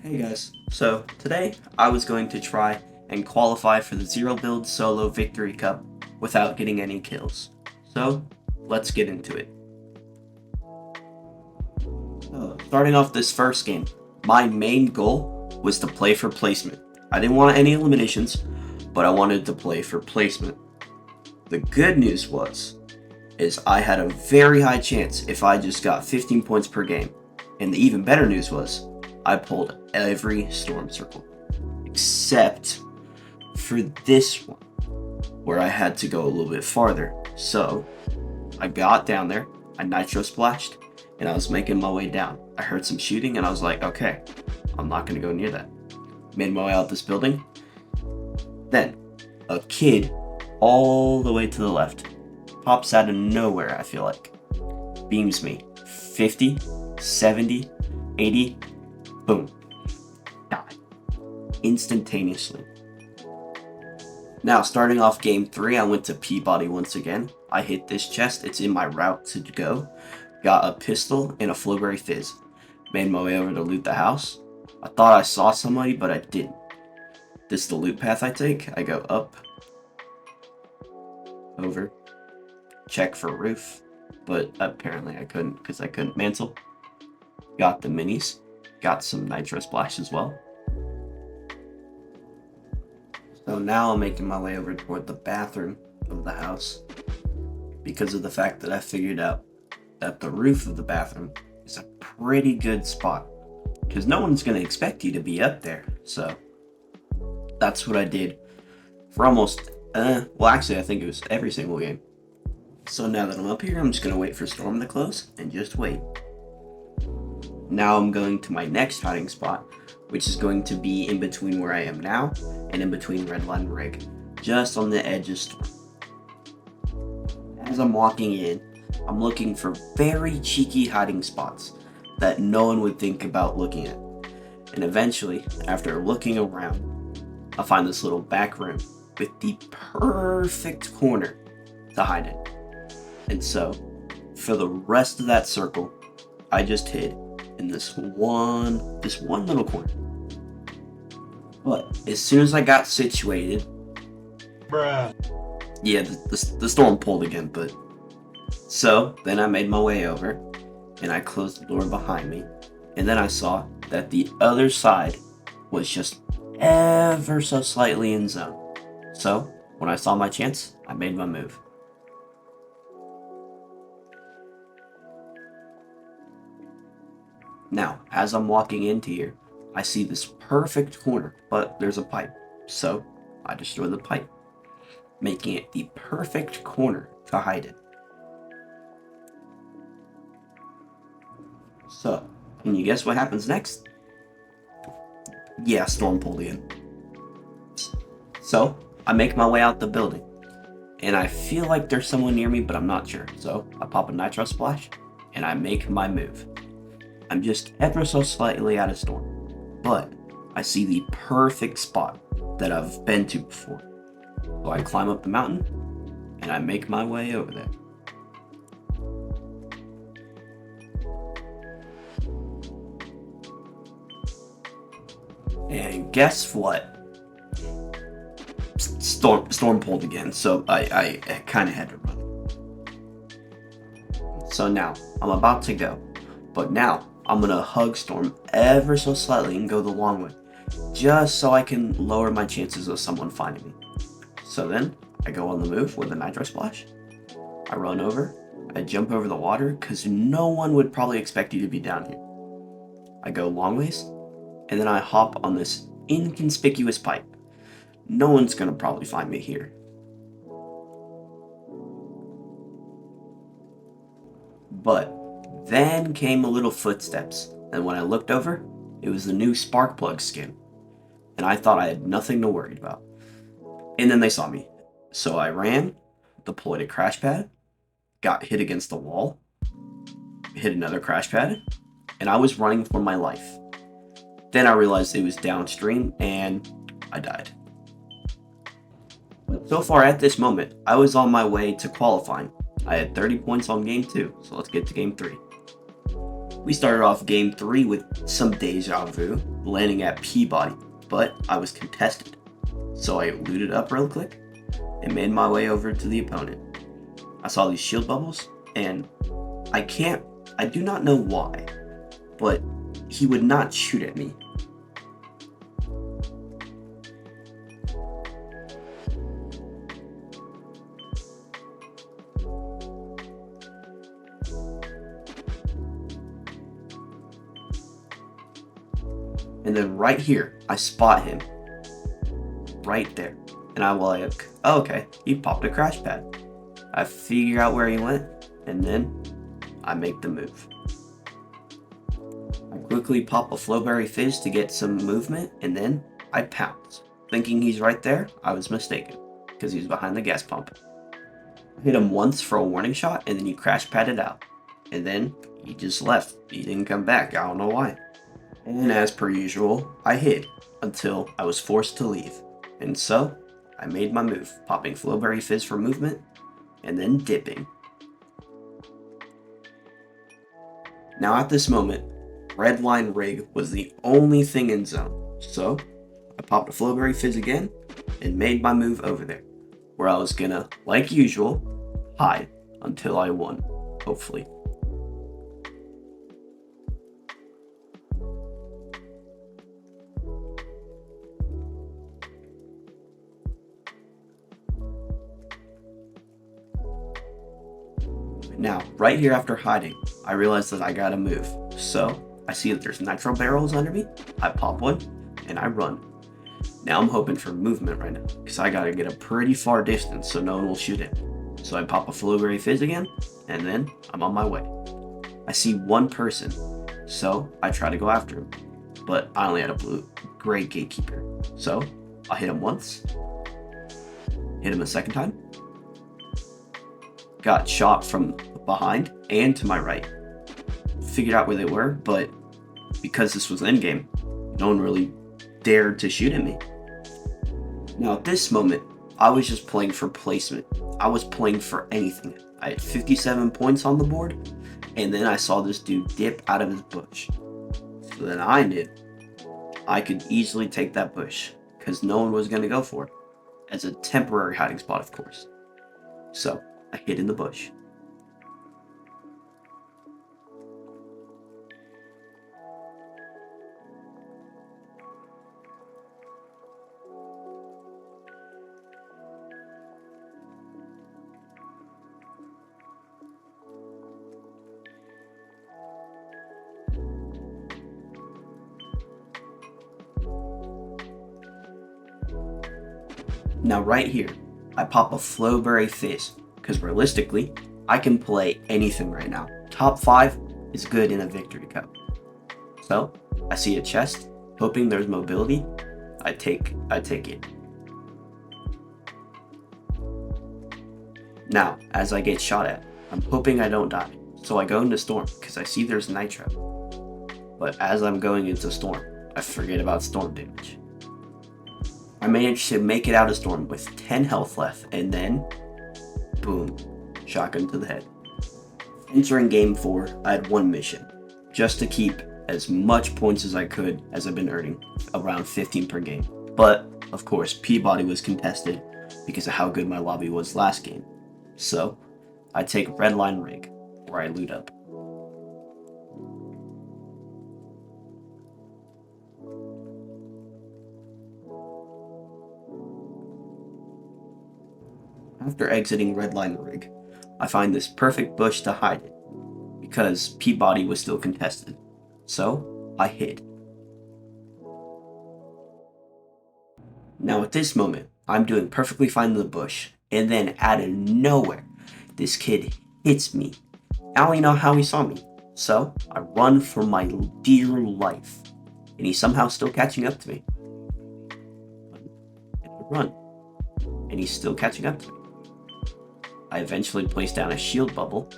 Hey guys, so today I was going to try and qualify for the Zero Build Solo Victory Cup without getting any kills. So, let's get into it. Starting off this first game, my main goal was to play for placement. I didn't want any eliminations, but I wanted to play for placement. The good news is I had a very high chance if I just got 15 points per game. And the even better news was I pulled every storm circle except for this one where I had to go a little bit farther. So I got down there, I nitro splashed, and I was making my way down. I heard some shooting and I was like, okay, I'm not gonna go near that. Made my way out this building. Then a kid all the way to the left pops out of nowhere, I feel like. Beams me 50, 70, 80, boom. Die. Instantaneously. Now, starting off game 3, I went to Peabody once again. I hit this chest, it's in my route to go. Got a pistol and a Flowberry Fizz. Made my way over to loot the house. I thought I saw somebody, but I didn't. This is the loot path I take. I go up, over, check for roof, but apparently I couldn't because I couldn't mantle. Got the minis, got some nitro splash as well. So now I'm making my way over toward the bathroom of the house because of the fact that I figured out that the roof of the bathroom is a pretty good spot because no one's going to expect you to be up there. So that's what I did for almost, actually I think it was every single game. So now that I'm up here, I'm just going to wait for Storm to close and just wait. Now I'm going to my next hiding spot, which is going to be in between where I am now and in between Redline Rig, just on the edge of Storm. As I'm walking in, I'm looking for very cheeky hiding spots that no one would think about looking at. And eventually, after looking around, I find this little back room with the perfect corner to hide in. And so, for the rest of that circle, I just hid in this one little corner. But as soon as I got situated, yeah, the storm pulled again, but so then I made my way over and I closed the door behind me, and then I saw that the other side was just ever so slightly in zone. So when I saw my chance, I made my move. Now, as I'm walking into here, I see this perfect corner, but there's a pipe. So I destroy the pipe, making it the perfect corner to hide in. So, can you guess what happens next? Yeah, Storm pulled in. So, I make my way out the building, and I feel like there's someone near me, but I'm not sure. So, I pop a nitro splash, and I make my move. I'm just ever so slightly out of Storm, but I see the perfect spot that I've been to before. So I climb up the mountain, and I make my way over there. And guess what? Storm pulled again, so I kind of had to run. So now, I'm about to go, but now I'm gonna hug Storm ever so slightly and go the long way, just so I can lower my chances of someone finding me. So then, I go on the move with a nitro splash. I run over, I jump over the water, because no one would probably expect you to be down here. I go long ways, and then I hop on this inconspicuous pipe. No one's gonna probably find me here. But then came a little footsteps, and when I looked over, it was the new Sparkplug skin, and I thought I had nothing to worry about. And then they saw me, so I ran, deployed a crash pad, got hit against the wall, hit another crash pad, and I was running for my life. Then I realized it was downstream, and I died. But so far at this moment, I was on my way to qualifying. I had 30 points on game 2, so let's get to game 3. We started off game 3 with some deja vu, landing at Peabody, but I was contested. So I looted up real quick and made my way over to the opponent. I saw these shield bubbles, and I do not know why, but he would not shoot at me. And then right here, I spot him. Right there. And I was like, oh, okay, he popped a crash pad. I figure out where he went, and then I make the move. I quickly pop a Flowberry Fizz to get some movement, and then I pounce. Thinking he's right there, I was mistaken, because he was behind the gas pump. I hit him once for a warning shot, and then he crash padded out. And then he just left. He didn't come back, I don't know why. And as per usual, I hid until I was forced to leave. And so, I made my move, popping Flowberry Fizz for movement, and then dipping. Now at this moment, Redline Rig was the only thing in zone. So, I popped a Flowberry Fizz again, and made my move over there, where I was gonna, like usual, hide until I won, hopefully. Now, right here after hiding, I realized that I gotta move. So, I see that there's nitro barrels under me, I pop one, and I run. Now I'm hoping for movement right now, because I gotta get a pretty far distance so no one will shoot it. So I pop a Flowberry Fizz again, and then I'm on my way. I see one person, so I try to go after him. But I only had a gray gatekeeper. So, I hit him once, hit him a second time, got shot from behind and to my right. Figured out where they were, but because this was endgame, no one really dared to shoot at me. Now at this moment, I was just playing for placement. I was playing for anything. I had 57 points on the board, and then I saw this dude dip out of his bush. So then I knew I could easily take that bush, because no one was going to go for it. As a temporary hiding spot, of course. So, I hid in the bush. Now right here, I pop a Flowberry Fizz, because realistically, I can play anything right now. Top 5 is good in a victory cup. So, I see a chest, hoping there's mobility, I take it. Now, as I get shot at, I'm hoping I don't die, so I go into Storm, because I see there's Nitro. But as I'm going into Storm, I forget about Storm damage. I managed to make it out of Storm with 10 health left, and then, boom, shotgun to the head. Entering game 4, I had one mission, just to keep as much points as I could as I've been earning, around 15 per game. But, of course, Peabody was contested because of how good my lobby was last game. So, I take Redline Rig, where I loot up. After exiting Redline Rig, I find this perfect bush to hide in, because Peabody was still contested. So, I hid. Now at this moment, I'm doing perfectly fine in the bush, and then out of nowhere, this kid hits me. I don't even know how he saw me, so I run for my dear life, and he's somehow still catching up to me. And I run, and he's still catching up to me. I eventually place down a shield bubble,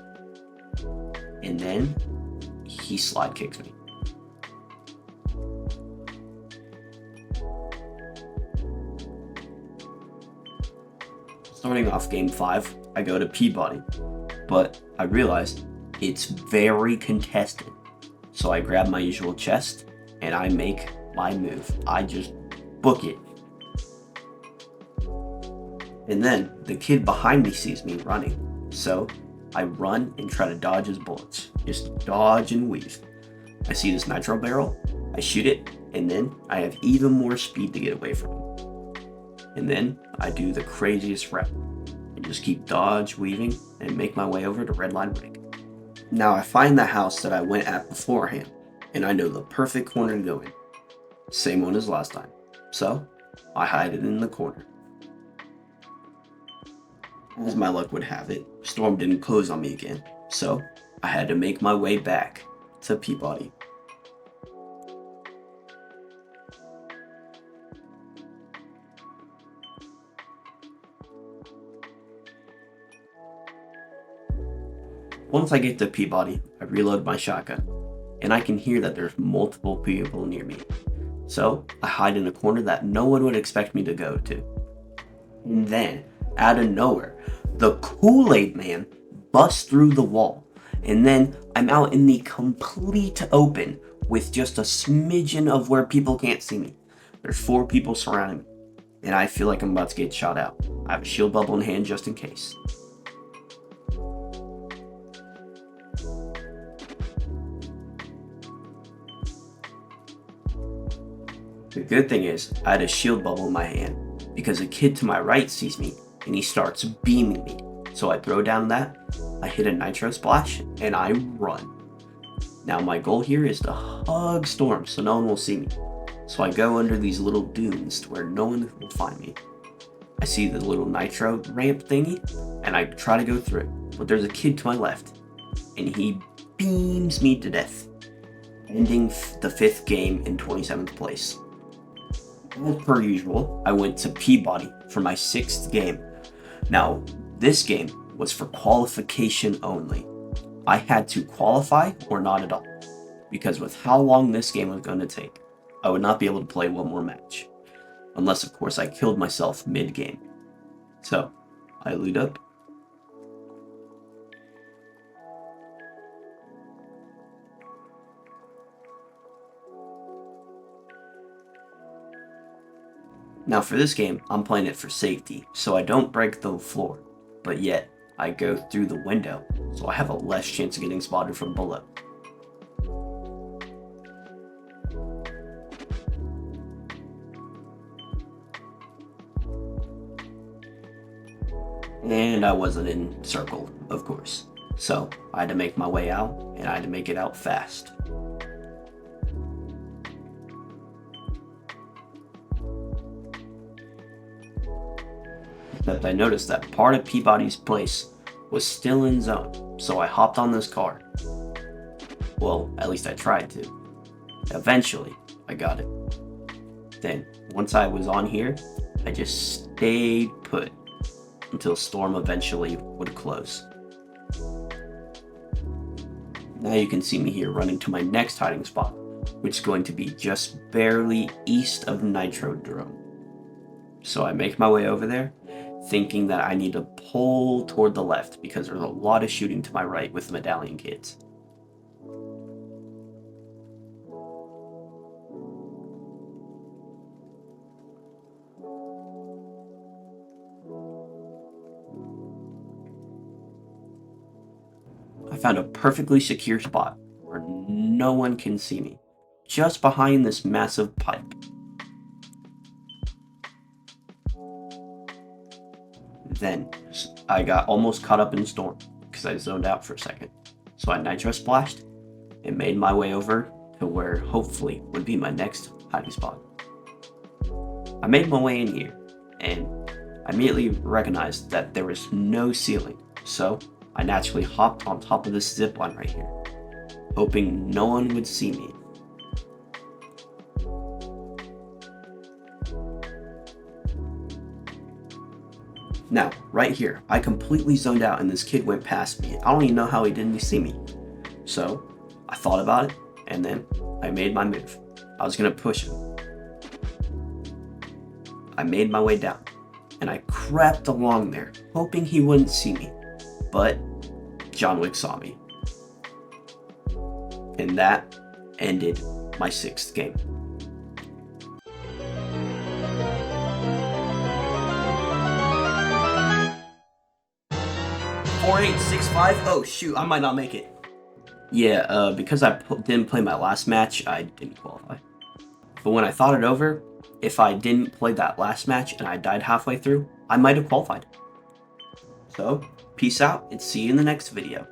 and then he slide kicks me. Starting off game 5, I go to Peabody, but I realized it's very contested. So I grab my usual chest and I make my move. I just book it. And then the kid behind me sees me running. So I run and try to dodge his bullets. Just dodge and weave. I see this nitro barrel, I shoot it, and then I have even more speed to get away from him. And then I do the craziest rep. I just keep dodge, weaving, and make my way over to Redline Rig. Now I find the house that I went at beforehand, and I know the perfect corner to go in. Same one as last time. So I hide it in the corner. As my luck would have it, Storm didn't close on me again, so I had to make my way back to Peabody. Once I get to Peabody, I reload my shotgun, and I can hear that there's multiple people near me. So I hide in a corner that no one would expect me to go to. And then, out of nowhere, the Kool-Aid Man busts through the wall, and then I'm out in the complete open with just a smidgen of where people can't see me. There's 4 people surrounding me, and I feel like I'm about to get shot out. I have a shield bubble in hand just in case. The good thing is, I had a shield bubble in my hand, because a kid to my right sees me, and he starts beaming me. So I throw down that, I hit a nitro splash, and I run. Now my goal here is to hug Storm so no one will see me. So I go under these little dunes to where no one will find me. I see the little nitro ramp thingy, and I try to go through, but there's a kid to my left, and he beams me to death, ending the 5th game in 27th place. As per usual, I went to Peabody for my 6th game. Now, this game was for qualification only. I had to qualify or not at all, because with how long this game was going to take, I would not be able to play one more match. Unless, of course, I killed myself mid-game. So, I loot up. Now for this game, I'm playing it for safety, so I don't break the floor, but yet I go through the window, so I have a less chance of getting spotted from below. And I wasn't in circle, of course, so I had to make my way out, and I had to make it out fast. Except I noticed that part of Peabody's place was still in zone, so I hopped on this car. Well, at least I tried to. Eventually, I got it. Then, once I was on here, I just stayed put until Storm eventually would close. Now you can see me here running to my next hiding spot, which is going to be just barely east of Nitrodrome. So I make my way over there, thinking that I need to pull toward the left because there's a lot of shooting to my right with the medallion kids. I found a perfectly secure spot where no one can see me, just behind this massive pipe. Then I got almost caught up in Storm because I zoned out for a second. So I nitro splashed and made my way over to where hopefully would be my next hiding spot. I made my way in here and I immediately recognized that there was no ceiling. So I naturally hopped on top of this zip line right here, hoping no one would see me. Now, right here, I completely zoned out and this kid went past me. I don't even know how he didn't see me. So, I thought about it, and then I made my move. I was gonna push him. I made my way down, and I crept along there, hoping he wouldn't see me. But John Wick saw me. And that ended my 6th game. 4865. Oh shoot, I might not make it. Yeah, because I didn't play my last match, I didn't qualify. But when I thought it over, if I didn't play that last match and I died halfway through, I might have qualified. So, peace out and see you in the next video.